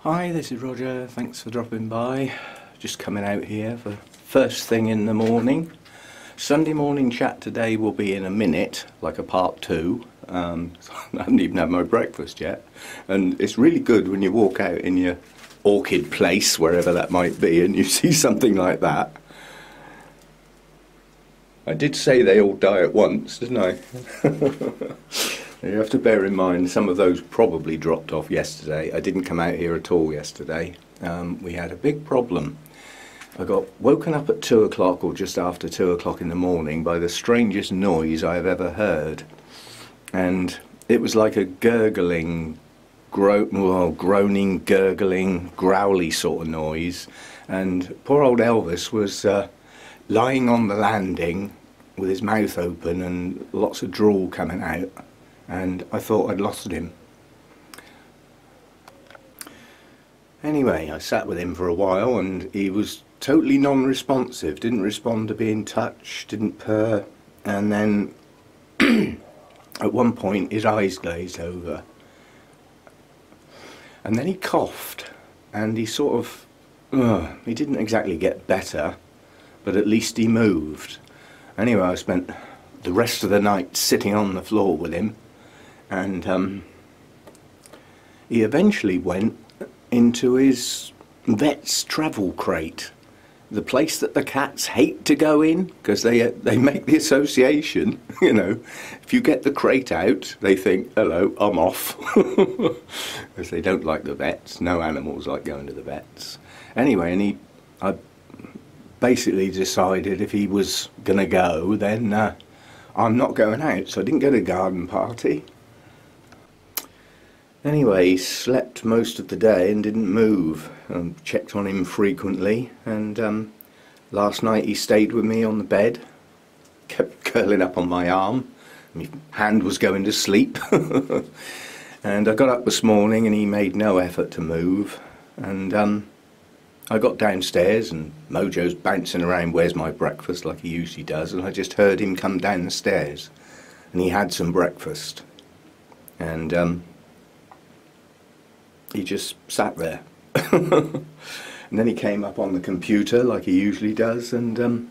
Hi, this is Roger. Thanks for dropping by. Just coming out here for first thing in the morning. Sunday morning chat today will be in a minute, like a part 2. I haven't even had my breakfast yet. And it's really good when you walk out in your orchid place, wherever that might be, and you see something like that. I did say they all die at once, didn't I? You have to bear in mind some of those probably dropped off yesterday. I didn't come out here at all yesterday. We had a big problem. I got woken up at 2 o'clock or just after 2 o'clock in the morning by the strangest noise I have ever heard. And it was like a gurgling, groaning, gurgling, growly sort of noise. And poor old Elvis was lying on the landing with his mouth open and lots of drool coming out. And I thought I'd lost him. Anyway, I sat with him for a while and he was totally non-responsive, didn't respond to being touched, didn't purr, and then at one point his eyes glazed over. And then he coughed and he sort of, he didn't exactly get better, but at least he moved. Anyway, I spent the rest of the night sitting on the floor with him. And he eventually went into his vet's travel crate, the place that the cats hate to go in, because they make the association, you know, if you get the crate out, they think, hello, I'm off, because they don't like the vets. No animals like going to the vets. Anyway, and I basically decided if he was going to go, then I'm not going out, so I didn't go to a garden party. Anyway, he slept most of the day and didn't move. Checked on him frequently, and last night he stayed with me on the bed, kept curling up on my arm. My hand was going to sleep. And I got up this morning and he made no effort to move. And I got downstairs and Mojo's bouncing around, where's my breakfast, like he usually does, and I just heard him come down the stairs. And he had some breakfast. And he just sat there. And then he came up on the computer like he usually does, and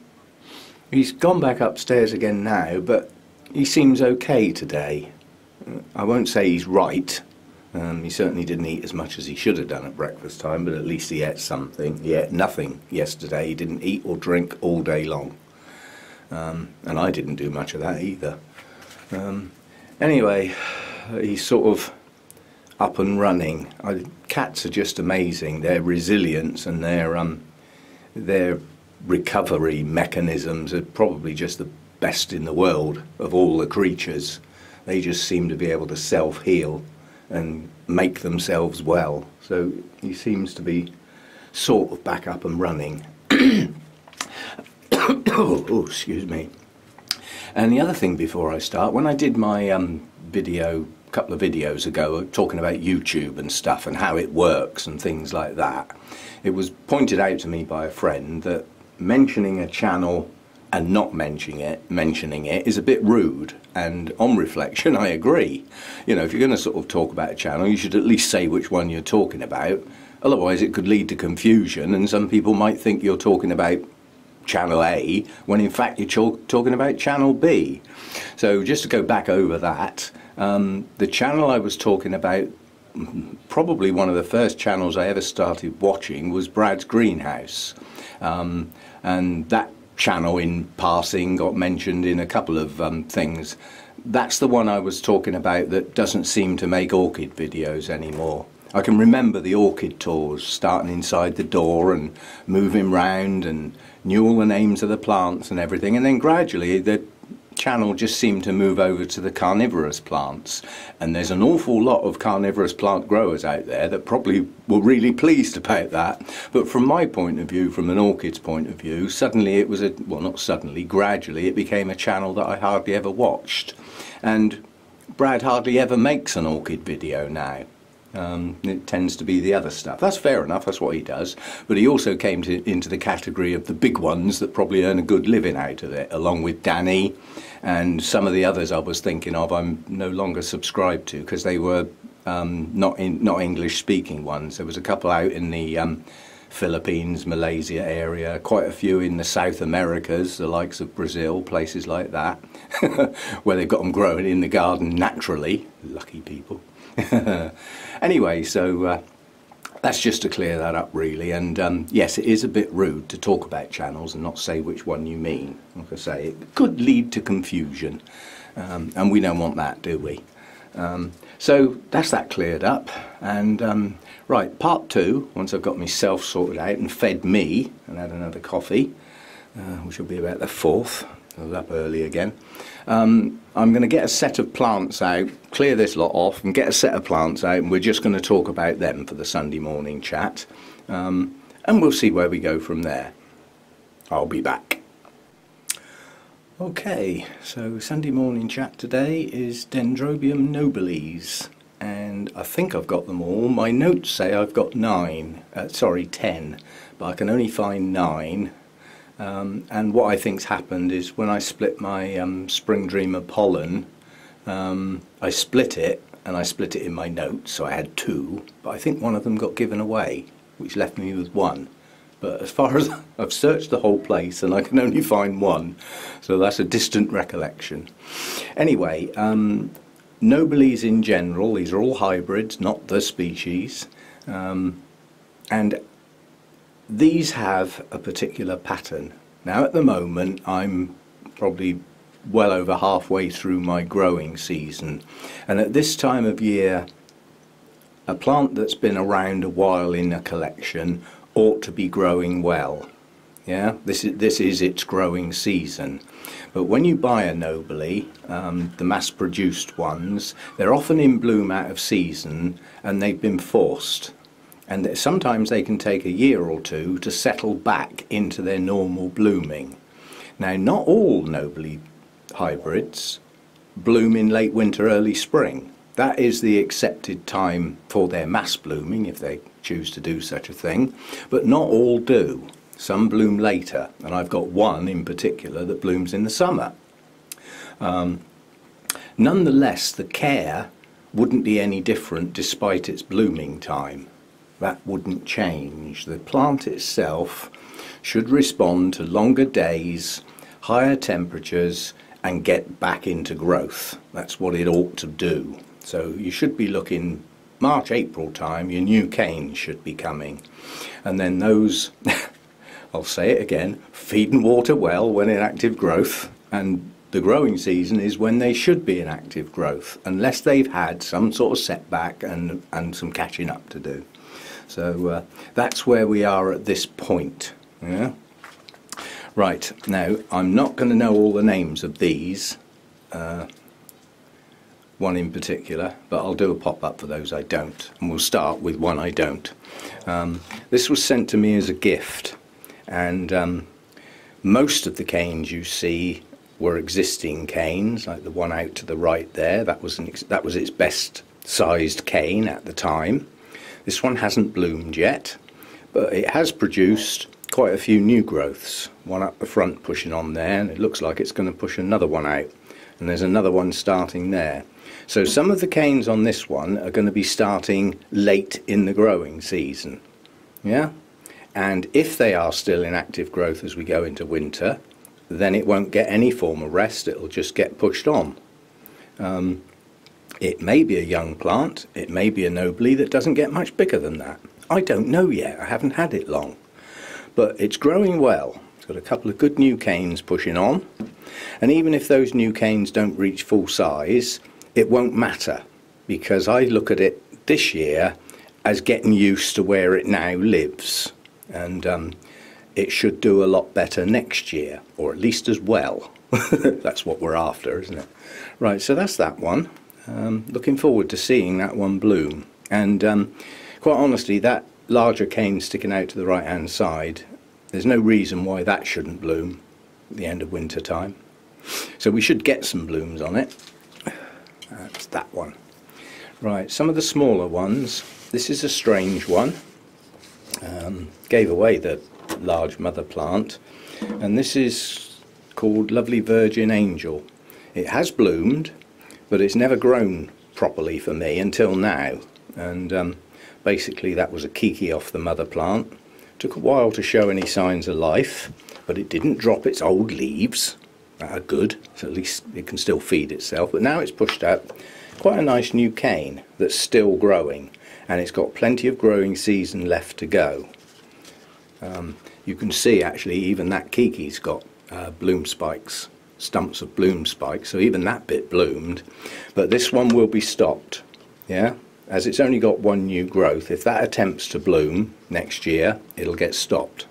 he's gone back upstairs again now, but he seems okay today. I won't say he's right. He certainly didn't eat as much as he should have done at breakfast time, but at least he ate something. He ate nothing yesterday. He didn't eat or drink all day long. And I didn't do much of that either. Anyway, he's sort of up and running. Cats are just amazing. Their resilience and their recovery mechanisms are probably just the best in the world of all the creatures. They just seem to be able to self-heal and make themselves well. So he seems to be sort of back up and running. Oh, excuse me. And the other thing before I start, when I did my video couple of videos ago talking about YouTube and stuff and how it works and things like that, it was pointed out to me by a friend that mentioning a channel and not mentioning it is a bit rude, and on reflection I agree. You know, if you're going to sort of talk about a channel, you should at least say which one you're talking about, otherwise it could lead to confusion and some people might think you're talking about channel A when in fact you're talking about channel B. So just to go back over that, the channel I was talking about, probably one of the first channels I ever started watching, was Brad's Greenhouse, and that channel in passing got mentioned in a couple of things. That's the one I was talking about that doesn't seem to make orchid videos anymore. I can remember the orchid tours, starting inside the door and moving round and knew all the names of the plants and everything, and then gradually the channel just seemed to move over to the carnivorous plants, and there's an awful lot of carnivorous plant growers out there that probably were really pleased about that. But from my point of view, from an orchid's point of view, suddenly it was well, not suddenly, gradually it became a channel that I hardly ever watched, and Brad hardly ever makes an orchid video now. It tends to be the other stuff. That's fair enough, that's what he does, but he also came into the category of the big ones that probably earn a good living out of it, along with Danny and some of the others I was thinking of I'm no longer subscribed to, because they were not English speaking ones. There was a couple out in the Philippines, Malaysia area, quite a few in the South Americas, the likes of Brazil, places like that, where they've got them growing in the garden naturally. Lucky people. Anyway, so that's just to clear that up really, and yes, it is a bit rude to talk about channels and not say which one you mean. Like I say, it could lead to confusion, and we don't want that, do we? So that's that cleared up, and right, part two, once I've got myself sorted out and fed me and had another coffee, which will be about the 4th, I was up early again, I'm going to get a set of plants out, clear this lot off and get a set of plants out, and we're just going to talk about them for the Sunday morning chat, and we'll see where we go from there. I'll be back. Okay, so Sunday morning chat today is Dendrobium nobiles, and I think I've got them all. My notes say I've got 10, but I can only find 9. And what I think's happened is when I split my Spring Dream Apollon, I split it, and I split it in my notes, so I had 2, but I think one of them got given away, which left me with 1. But as far as I've searched the whole place and I can only find 1, so that's a distant recollection. Anyway, nobiles in general, these are all hybrids, not the species, and these have a particular pattern. Now at the moment I'm probably well over halfway through my growing season, and at this time of year a plant that's been around a while in a collection ought to be growing well. Yeah, this is its growing season. But when you buy a nobile, the mass-produced ones, they're often in bloom out of season and they've been forced. And sometimes they can take a year or 2 to settle back into their normal blooming. Now, not all nobile hybrids bloom in late winter, early spring. That is the accepted time for their mass blooming, if they choose to do such a thing, but not all do. Some bloom later, and I've got one in particular that blooms in the summer. Nonetheless, the care wouldn't be any different despite its blooming time. That wouldn't change. The plant itself should respond to longer days, higher temperatures, and get back into growth. That's what it ought to do. So you should be looking March, April time, your new canes should be coming. And then those, I'll say it again, feed and water well when in active growth, and the growing season is when they should be in active growth, unless they've had some sort of setback and some catching up to do. So that's where we are at this point. Yeah? Right, now I'm not going to know all the names of these, one in particular, but I'll do a pop-up for those I don't, and we'll start with one I don't. This was sent to me as a gift, and most of the canes you see were existing canes, like the one out to the right there. That was its best sized cane at the time. This one hasn't bloomed yet, but it has produced quite a few new growths. One up the front pushing on there, and it looks like it's going to push another one out, and there's another one starting there. So some of the canes on this one are going to be starting late in the growing season. Yeah? And if they are still in active growth as we go into winter, then it won't get any form of rest, it'll just get pushed on. It may be a young plant, it may be a nobile that doesn't get much bigger than that. I don't know yet, I haven't had it long. But it's growing well. It's got a couple of good new canes pushing on, and even if those new canes don't reach full size, it won't matter, because I look at it this year as getting used to where it now lives, and it should do a lot better next year, or at least as well. That's what we're after, isn't it? Right, so that's that one. Looking forward to seeing that one bloom, and quite honestly, that larger cane sticking out to the right hand side, there's no reason why that shouldn't bloom at the end of winter time. So we should get some blooms on it. That's that one. Right, some of the smaller ones. This is a strange one. Gave away the large mother plant, and this is called Lovely Virgin Angel. It has bloomed, but it's never grown properly for me until now. And basically that was a kiki off the mother plant. Took a while to show any signs of life, but it didn't drop its old leaves. That are good, so at least it can still feed itself. But now it's pushed out quite a nice new cane that's still growing, and it's got plenty of growing season left to go. You can see actually even that kiki's got bloom spikes, stumps of bloom spikes, so even that bit bloomed. But this one will be stopped, yeah, as it's only got one new growth. If that attempts to bloom next year, it'll get stopped.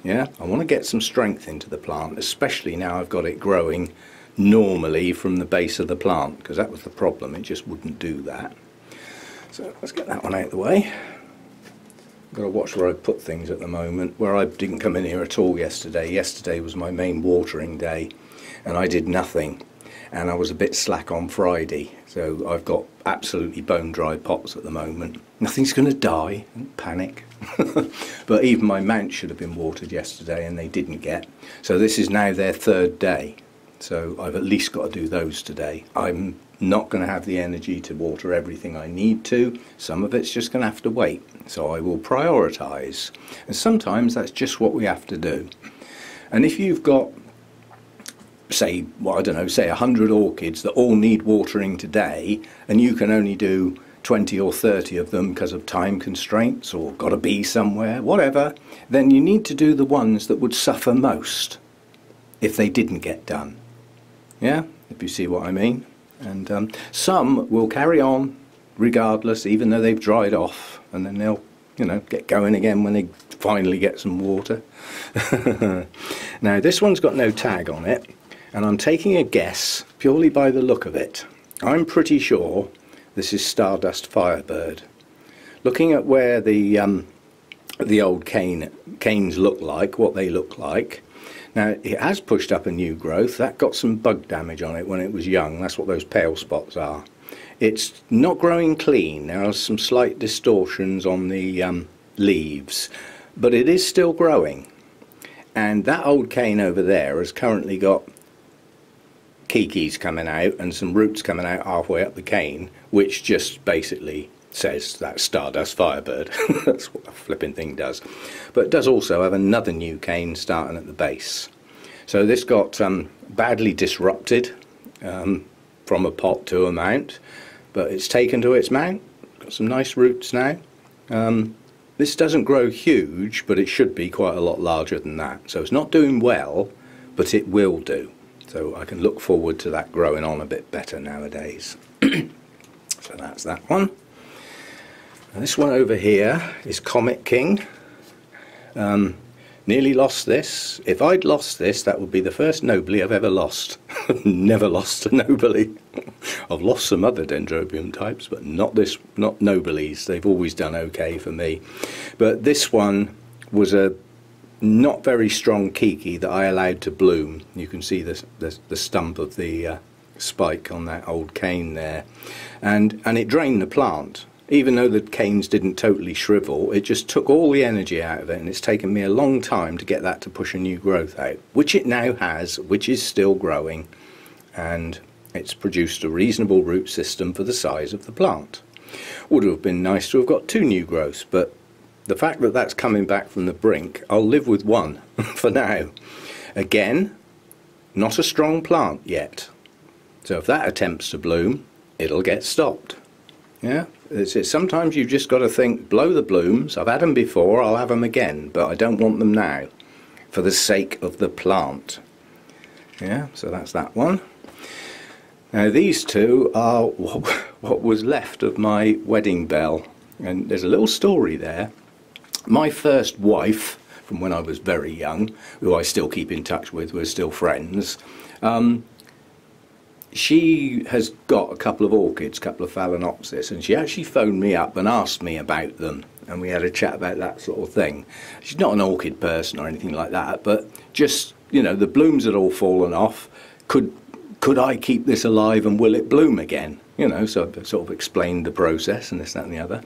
Yeah, I want to get some strength into the plant, especially now I've got it growing normally from the base of the plant, because that was the problem, it just wouldn't do that. So let's get that one out of the way. I've got to watch where I put things at the moment. Where I didn't come in here at all yesterday. Yesterday was my main watering day and I did nothing, and I was a bit slack on Friday, so I've got absolutely bone dry pots at the moment. Nothing's going to die, don't panic. But even my mounts should have been watered yesterday and they didn't get, so this is now their third day, so I've at least got to do those today. I'm not going to have the energy to water everything I need to. Some of it's just going to have to wait, so I will prioritise, and sometimes that's just what we have to do. And if you've got, say, well, I don't know, say 100 orchids that all need watering today, and you can only do 20 or 30 of them because of time constraints or got to be somewhere, whatever, then you need to do the ones that would suffer most if they didn't get done. Yeah, if you see what I mean. And some will carry on regardless, even though they've dried off, and then they'll, you know, get going again when they finally get some water. Now this one's got no tag on it, and I'm taking a guess purely by the look of it. I'm pretty sure this is Stardust Firebird. Looking at where the old canes look like, what they look like. Now it has pushed up a new growth. That got some bug damage on it when it was young. That's what those pale spots are. It's not growing clean. There are some slight distortions on the leaves, but it is still growing. And that old cane over there has currently got kikis coming out and some roots coming out halfway up the cane, which just basically says that's Stardust Firebird. That's what the flipping thing does. But it does also have another new cane starting at the base. So this got badly disrupted from a pot to a mount, but it's taken to its mount. Got some nice roots now. This doesn't grow huge, but it should be quite a lot larger than that. So it's not doing well, but it will do. So I can look forward to that growing on a bit better nowadays. So that's that one. And this one over here is Comet King. Nearly lost this. If I'd lost this, that would be the first nobile I've ever lost. Never lost a nobile. I've lost some other Dendrobium types, but not this, not nobiles. They've always done okay for me. But this one was a not very strong kiki that I allowed to bloom. You can see the stump of the spike on that old cane there, and it drained the plant. Even though the canes didn't totally shrivel, it just took all the energy out of it, and it's taken me a long time to get that to push a new growth out, which it now has, which is still growing, and it's produced a reasonable root system for the size of the plant. Would have been nice to have got 2 new growths, but the fact that that's coming back from the brink, I'll live with 1 for now. Again, not a strong plant yet, so if that attempts to bloom, it'll get stopped. Yeah, sometimes you've just got to think, blow the blooms. I've had them before, I'll have them again, but I don't want them now for the sake of the plant. Yeah, so that's that one. Now these two are what was left of my wedding bell, and there's a little story there. My first wife, from when I was very young, who I still keep in touch with, we're still friends, she has got a couple of orchids, a couple of phalaenopsis, and she actually phoned me up and asked me about them, and we had a chat about that sort of thing. She's not an orchid person or anything like that, but just, you know, the blooms had all fallen off. Could I keep this alive and will it bloom again? You know, so I sort of explained the process and this, that and the other.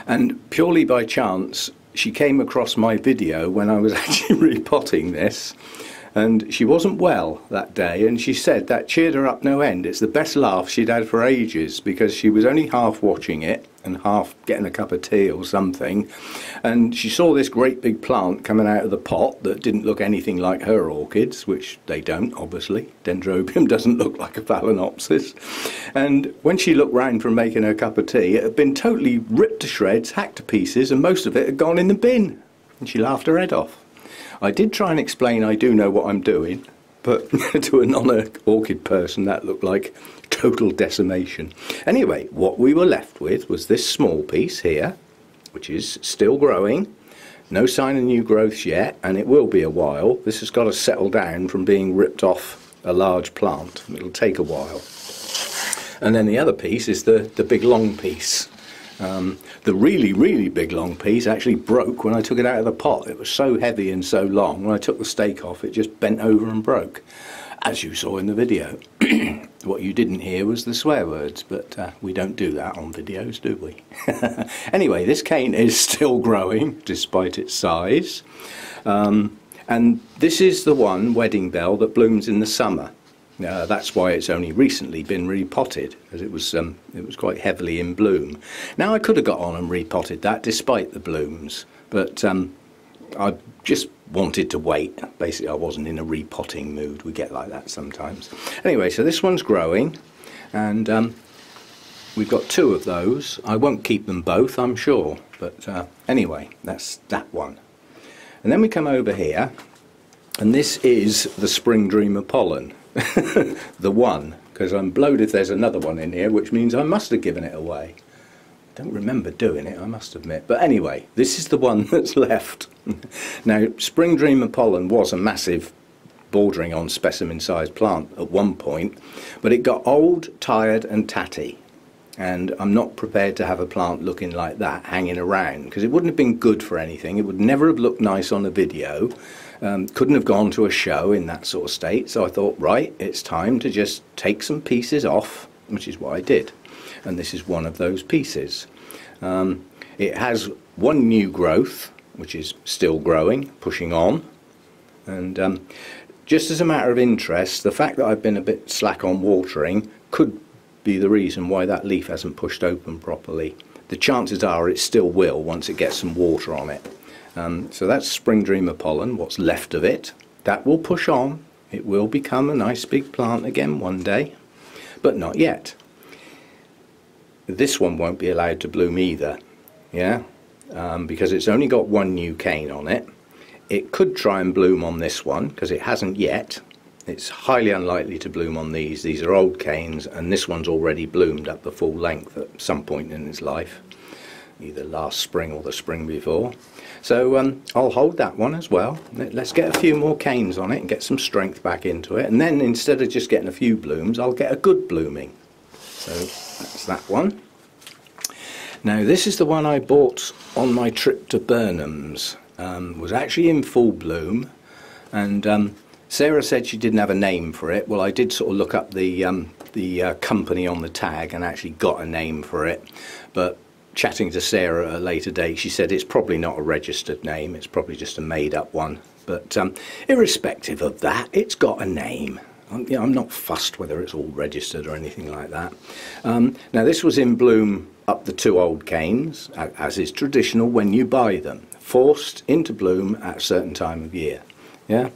And purely by chance, she came across my video when I was actually repotting this, And she wasn't well that day, and she said that cheered her up no end. It's the best laugh she'd had for ages, because she was only half watching it and half getting a cup of tea or something, and she saw this great big plant coming out of the pot that didn't look anything like her orchids, which they don't, obviously. Dendrobium doesn't look like a phalaenopsis. And when she looked round from making her cup of tea, it had been totally ripped to shreds, hacked to pieces, and most of it had gone in the bin. And she laughed her head off. I did try and explain I do know what I'm doing, but to a non-orchid person that looked like total decimation. Anyway, what we were left with was this small piece here, which is still growing. No sign of new growths yet, and it will be a while. This has got to settle down from being ripped off a large plant. It'll take a while. And then the other piece is the big long piece. The really big long piece actually broke when I took it out of the pot. It was so heavy and so long, when I took the stake off it just bent over and broke, as you saw in the video. What you didn't hear was the swear words, but we don't do that on videos, do we? Anyway, this cane is still growing despite its size, and this is the one, Wedding Bell, that blooms in the summer. That's why it's only recently been repotted, because it was quite heavily in bloom. Now, I could have got on and repotted that despite the blooms, but I just wanted to wait. Basically, I wasn't in a repotting mood. We get like that sometimes. Anyway, so this one's growing, and we've got two of those. I won't keep them both, I'm sure, but anyway, that's that one. And then we come over here, and this is the Spring Dream Apollon. The one, because I'm blowed if there's another one in here, which means I must have given it away. Don't remember doing it, I must admit. But anyway, this is the one that's left. Now, Spring Dream Apollon was a massive, bordering on specimen-sized plant at one point, but it got old, tired and tatty. And I'm not prepared to have a plant looking like that hanging around, because it wouldn't have been good for anything. It would never have looked nice on a video. Couldn't have gone to a show in that sort of state. So I thought, right, it's time to just take some pieces off, which is what I did. And this is one of those pieces. It has one new growth, which is still growing, pushing on. And just as a matter of interest, the fact that I've been a bit slack on watering could be the reason why that leaf hasn't pushed open properly. The chances are it still will once it gets some water on it. So that's Spring Dream Apollon, what's left of it. That will push on. It will become a nice big plant again one day, but not yet. This one won't be allowed to bloom either, yeah, because it's only got one new cane on it. It could try and bloom on this one, because it hasn't yet. It's highly unlikely to bloom on these. These are old canes, and this one's already bloomed up the full length at some point in its life, either last spring or the spring before. So I'll hold that one as well. Let's get a few more canes on it and get some strength back into it, and then instead of just getting a few blooms, I'll get a good blooming. So that's that one. Now, this is the one I bought on my trip to Burnham's. Was actually in full bloom, and Sarah said she didn't have a name for it. Well, I did sort of look up the company on the tag and actually got a name for it, but chatting to Sarah at a later date, she said it's probably not a registered name, it's probably just a made-up one. But irrespective of that, it's got a name. I'm not fussed whether it's all registered or anything like that. Now, this was in bloom up the two old canes, as is traditional when you buy them, forced into bloom at a certain time of year. Yeah,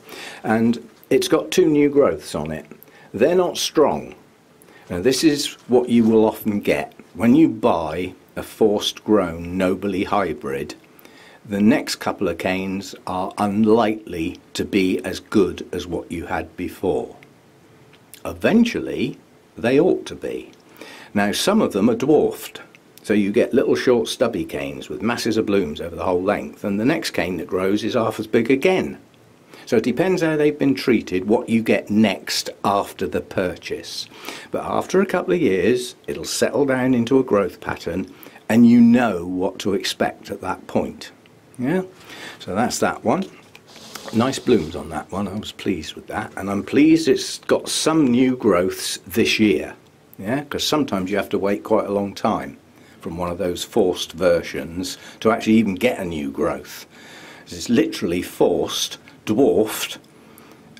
and it's got two new growths on it. They're not strong. Now, this is what you will often get when you buy a forced grown nobile hybrid. The next couple of canes are unlikely to be as good as what you had before. Eventually they ought to be. Now, some of them are dwarfed, so you get little short stubby canes with masses of blooms over the whole length, and the next cane that grows is half as big again. So it depends how they've been treated, what you get next after the purchase. But after a couple of years, it'll settle down into a growth pattern, and you know what to expect at that point. Yeah, so that's that one. Nice blooms on that one. I was pleased with that, and I'm pleased it's got some new growths this year. Yeah, because sometimes you have to wait quite a long time from one of those forced versions to actually even get a new growth. It's literally forced, dwarfed,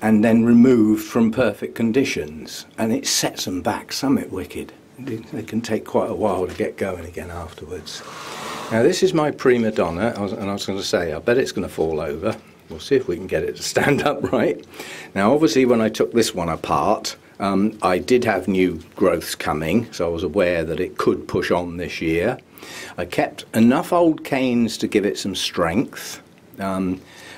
and then removed from perfect conditions, and it sets them back somewhat wicked. They can take quite a while to get going again afterwards. Now this is my Prima Donna, and I was going to say, I bet it's going to fall over. We'll see if we can get it to stand upright. Now obviously when I took this one apart, I did have new growths coming, so I was aware that it could push on this year. I kept enough old canes to give it some strength.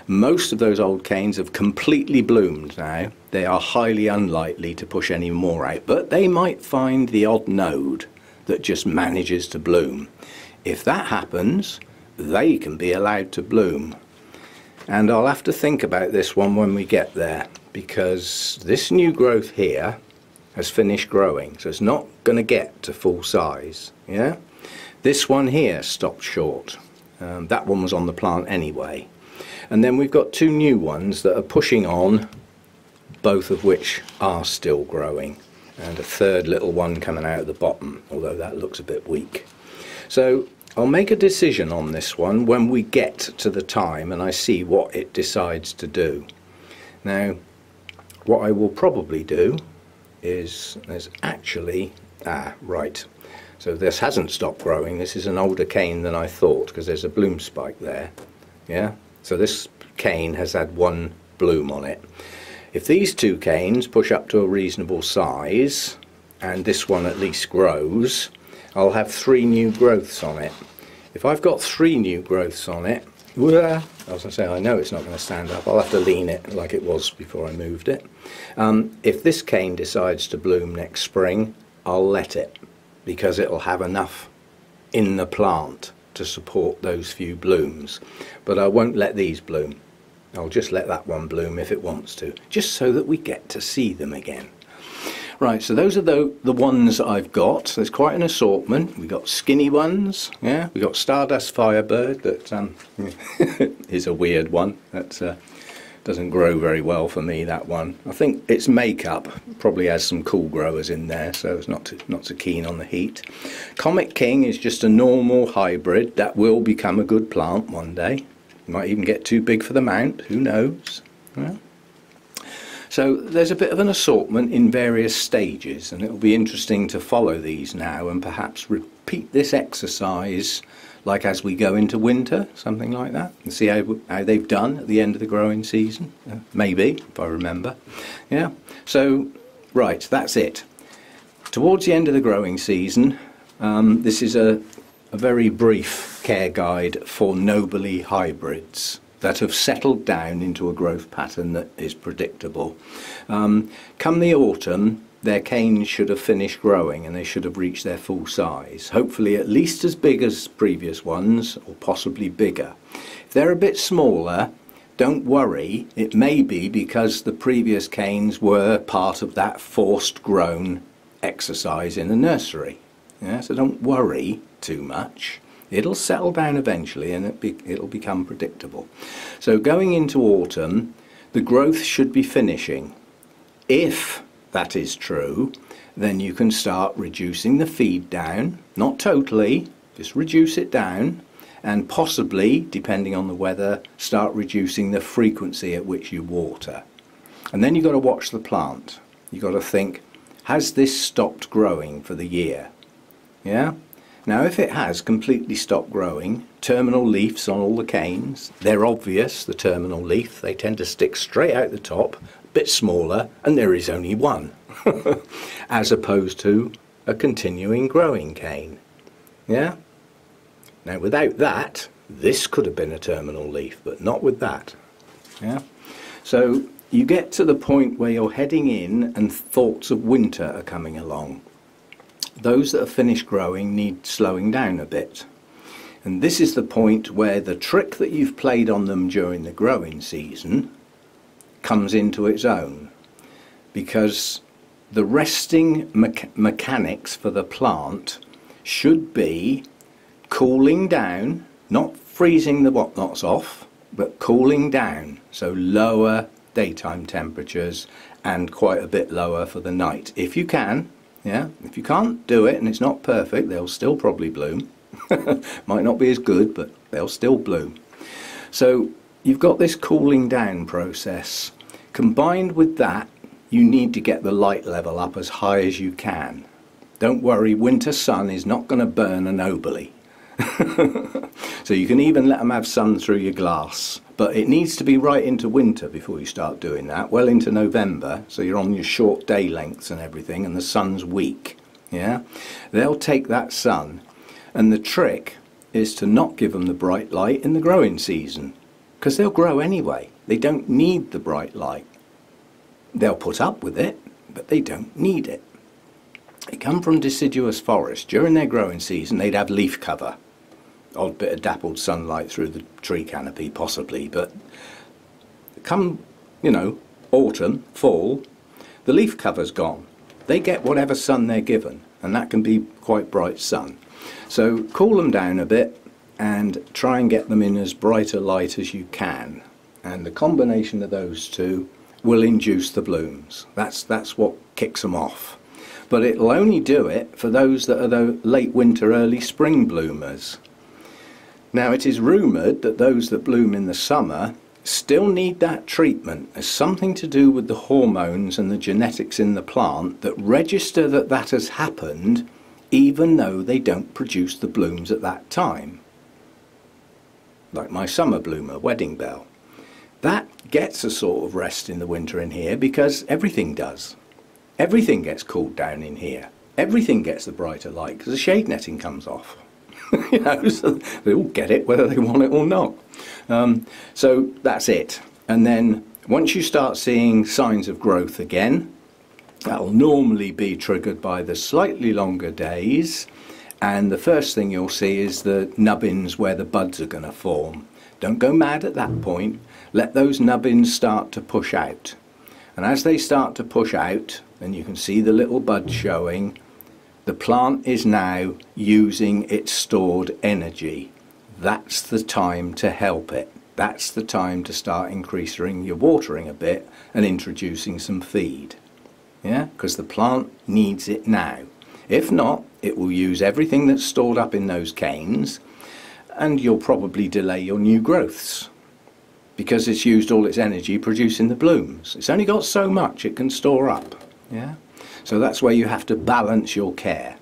Most of those old canes have completely bloomed now. They are highly unlikely to push any more out, but they might find the odd node that just manages to bloom. If that happens, they can be allowed to bloom. And I'll have to think about this one when we get there, because this new growth here has finished growing, so it's not going to get to full size. Yeah, this one here stopped short. That one was on the plant anyway. And then we've got two new ones that are pushing on, both of which are still growing, and a third little one coming out of the bottom, although that looks a bit weak. So I'll make a decision on this one when we get to the time and I see what it decides to do. Now what I will probably do is, there's actually, right, so this hasn't stopped growing. This is an older cane than I thought, because there's a bloom spike there. Yeah, so this cane has had one bloom on it. If these two canes push up to a reasonable size, and this one at least grows, I'll have 3 new growths on it. If I've got 3 new growths on it, as I say, I know it's not going to stand up. I'll have to lean it like it was before I moved it. If this cane decides to bloom next spring, I'll let it, because it'll have enough in the plant to support those few blooms. But I won't let these bloom. I'll just let that one bloom if it wants to, just so that we get to see them again. Right, so those are the ones that I've got. There's quite an assortment. We've got skinny ones, yeah. We've got Stardust Firebird, that is a weird one. That doesn't grow very well for me, that one. I think its makeup probably has some cool growers in there, so it's not so keen on the heat. Comet King is just a normal hybrid that will become a good plant one day. Might even get too big for the mount, who knows? Yeah. So there's a bit of an assortment in various stages, and it'll be interesting to follow these now and perhaps repeat this exercise like as we go into winter, something like that, and see how they've done at the end of the growing season. Maybe, if I remember. Yeah, so right, that's it. Towards the end of the growing season, this is a very brief care guide for nobile hybrids that have settled down into a growth pattern that is predictable. Come the autumn, their canes should have finished growing and they should have reached their full size, hopefully at least as big as previous ones, or possibly bigger. If they're a bit smaller, don't worry, it may be because the previous canes were part of that forced grown exercise in a nursery. Yeah, so don't worry too much. It'll settle down eventually and it'll become predictable. So going into autumn, the growth should be finishing. If that is true, then you can start reducing the feed down, not totally, just reduce it down, and possibly, depending on the weather, start reducing the frequency at which you water. And then you've got to watch the plant. You've got to think, has this stopped growing for the year? Yeah? Now if it has completely stopped growing, terminal leaves on all the canes, they're obvious, the terminal leaf, they tend to stick straight out the top, a bit smaller, and there is only one, as opposed to a continuing growing cane. Yeah? Now without that, this could have been a terminal leaf, but not with that. Yeah? So you get to the point where you're heading in and thoughts of winter are coming along. Those that have finished growing need slowing down a bit. And this is the point where the trick that you've played on them during the growing season comes into its own. Because the resting mechanics for the plant should be cooling down, not freezing the whatnots off, but cooling down. So lower daytime temperatures and quite a bit lower for the night, if you can. Yeah, if you can't do it and it's not perfect, they'll still probably bloom. Might not be as good, but they'll still bloom. So you've got this cooling down process. Combined with that, you need to get the light level up as high as you can. Don't worry, winter sun is not going to burn a nobile. So you can even let them have sun through your glass, but it needs to be right into winter before you start doing that, well into November, so you're on your short day lengths and everything, and the sun's weak. Yeah, they'll take that sun, and the trick is to not give them the bright light in the growing season, because they'll grow anyway. They don't need the bright light. They'll put up with it, but they don't need it. They come from deciduous forest. During their growing season, they'd have leaf cover. Odd bit of dappled sunlight through the tree canopy, possibly, but come, you know, autumn, fall, the leaf cover's gone. They get whatever sun they're given, and that can be quite bright sun. So cool them down a bit and try and get them in as bright a light as you can. And the combination of those two will induce the blooms. That's what kicks them off. But it'll only do it for those that are the late winter, early spring bloomers. Now it is rumoured that those that bloom in the summer still need that treatment. There's something to do with the hormones and the genetics in the plant that register that that has happened even though they don't produce the blooms at that time. Like my summer bloomer, wedding bell. That gets a sort of rest in the winter in here because everything does. Everything gets cooled down in here. Everything gets the brighter light because the shade netting comes off. You know, so they all get it whether they want it or not. So that's it. And then once you start seeing signs of growth again, that'll normally be triggered by the slightly longer days, and the first thing you'll see is the nubbins where the buds are going to form. Don't go mad at that point. Let those nubbins start to push out. And as they start to push out, and you can see the little buds showing, the plant is now using its stored energy. That's the time to help it. That's the time to start increasing your watering a bit and introducing some feed. Yeah, because the plant needs it now. If not, it will use everything that's stored up in those canes, and you'll probably delay your new growths because it's used all its energy producing the blooms. It's only got so much it can store up. Yeah. So that's where you have to balance your care.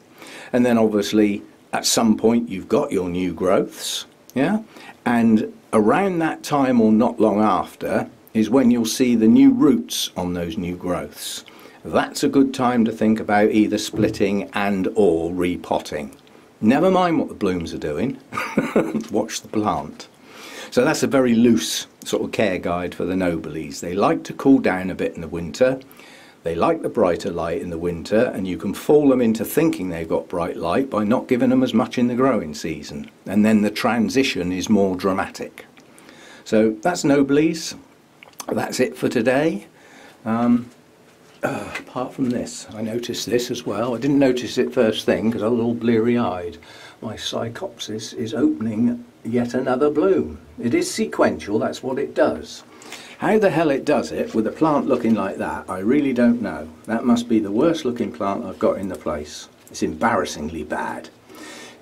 And then obviously at some point you've got your new growths, yeah? And around that time or not long after is when you'll see the new roots on those new growths. That's a good time to think about either splitting and or repotting. Never mind what the blooms are doing, watch the plant. So that's a very loose sort of care guide for the nobiles. They like to cool down a bit in the winter. They like the brighter light in the winter, and you can fool them into thinking they've got bright light by not giving them as much in the growing season, and then the transition is more dramatic. So that's nobiles. That's it for today. Apart from this, I noticed this as well. I didn't notice it first thing because I was all bleary-eyed. My Psychopsis is opening yet another bloom. It is sequential, that's what it does. How the hell it does it with a plant looking like that, I really don't know. That must be the worst looking plant I've got in the place. It's embarrassingly bad.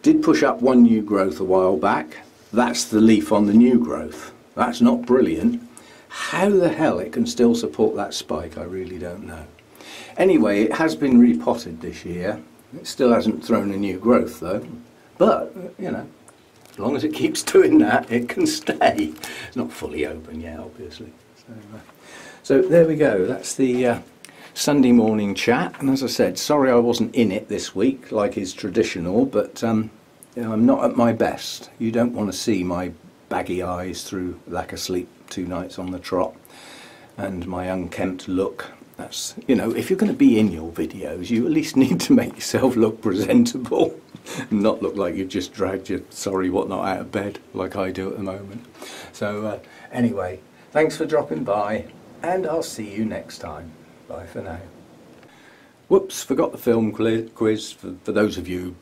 Did push up one new growth a while back. That's the leaf on the new growth. That's not brilliant. How the hell it can still support that spike, I really don't know. Anyway, it has been repotted this year. It still hasn't thrown a new growth though. But, you know, as long as it keeps doing that, it can stay. It's not fully open yet, obviously. So there we go. That's the Sunday morning chat. And as I said, sorry I wasn't in it this week, like is traditional, but you know, I'm not at my best. You don't want to see my baggy eyes through lack of sleep 2 nights on the trot and my unkempt look. That's, you know, if you're going to be in your videos, you at least need to make yourself look presentable and not look like you've just dragged your sorry whatnot out of bed like I do at the moment. So anyway, thanks for dropping by, and I'll see you next time. Bye for now. Whoops, forgot the film quiz for those of you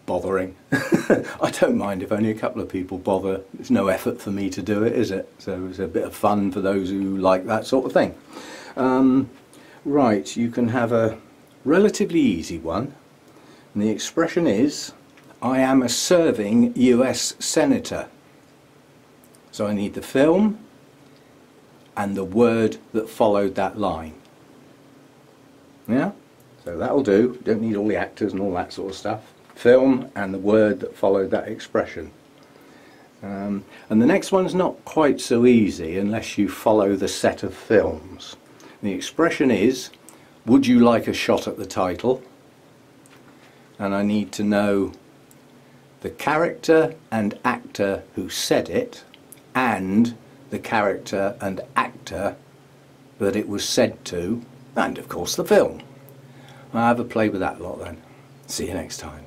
bothering. I don't mind if only a couple of people bother. It's no effort for me to do it, is it? So it's a bit of fun for those who like that sort of thing. Right, you can have a relatively easy one. And the expression is, I am a serving US Senator. So I need the film, and the word that followed that line. Yeah? So that'll do. Don't need all the actors and all that sort of stuff. Film and the word that followed that expression. And the next one's not quite so easy unless you follow the set of films. The expression is, would you like a shot at the title? And I need to know the character and actor who said it, and the character and actor that it was said to, and of course the film. I'll have a play with that lot then. See you next time.